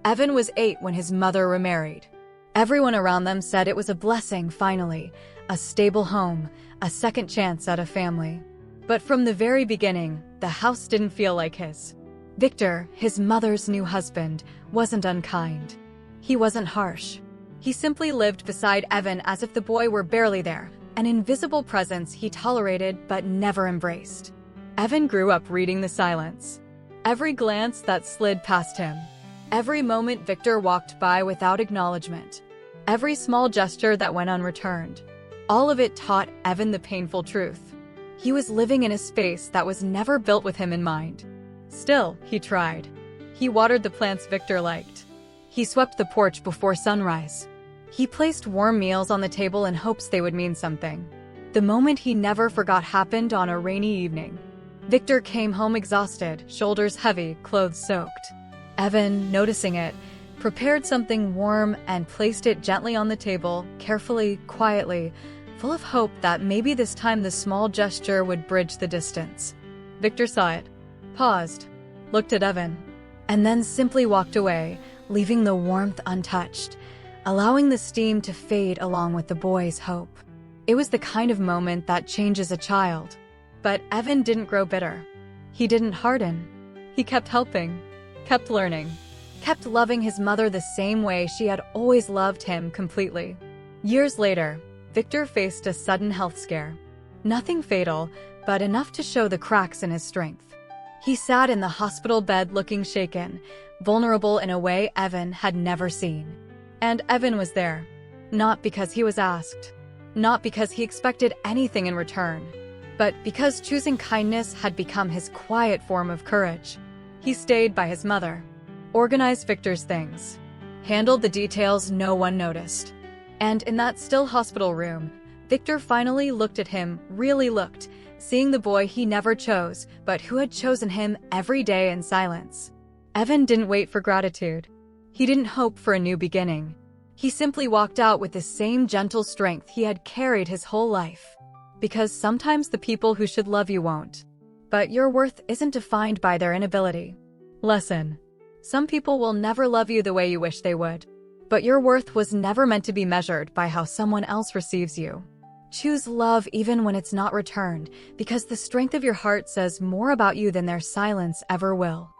Evan was 8 when his mother remarried. Everyone around them said it was a blessing, finally, a stable home, a second chance at a family. But from the very beginning, the house didn't feel like his. Victor, his mother's new husband, wasn't unkind. He wasn't harsh. He simply lived beside Evan as if the boy were barely there, an invisible presence he tolerated but never embraced. Evan grew up reading the silence. Every glance that slid past him. Every moment Victor walked by without acknowledgement. Every small gesture that went unreturned. All of it taught Evan the painful truth. He was living in a space that was never built with him in mind. Still, he tried. He watered the plants Victor liked. He swept the porch before sunrise. He placed warm meals on the table in hopes they would mean something. The moment he never forgot happened on a rainy evening. Victor came home exhausted, shoulders heavy, clothes soaked. Evan, noticing it, prepared something warm and placed it gently on the table, carefully, quietly, full of hope that maybe this time the small gesture would bridge the distance. Victor saw it, paused, looked at Evan, and then simply walked away, leaving the warmth untouched, allowing the steam to fade along with the boy's hope. It was the kind of moment that changes a child. But Evan didn't grow bitter. He didn't harden. He kept helping, kept learning, kept loving his mother the same way she had always loved him completely. Years later, Victor faced a sudden health scare. Nothing fatal, but enough to show the cracks in his strength. He sat in the hospital bed looking shaken, vulnerable in a way Evan had never seen. And Evan was there. Not because he was asked. Not because he expected anything in return. But because choosing kindness had become his quiet form of courage. He stayed by his mother. Organized Victor's things. Handled the details no one noticed. And in that still hospital room, Victor finally looked at him, really looked, seeing the boy he never chose, but who had chosen him every day in silence. Evan didn't wait for gratitude. He didn't hope for a new beginning. He simply walked out with the same gentle strength he had carried his whole life. Because sometimes the people who should love you won't. But your worth isn't defined by their inability. Lesson. Some people will never love you the way you wish they would. But your worth was never meant to be measured by how someone else receives you. Choose love even when it's not returned, because the strength of your heart says more about you than their silence ever will.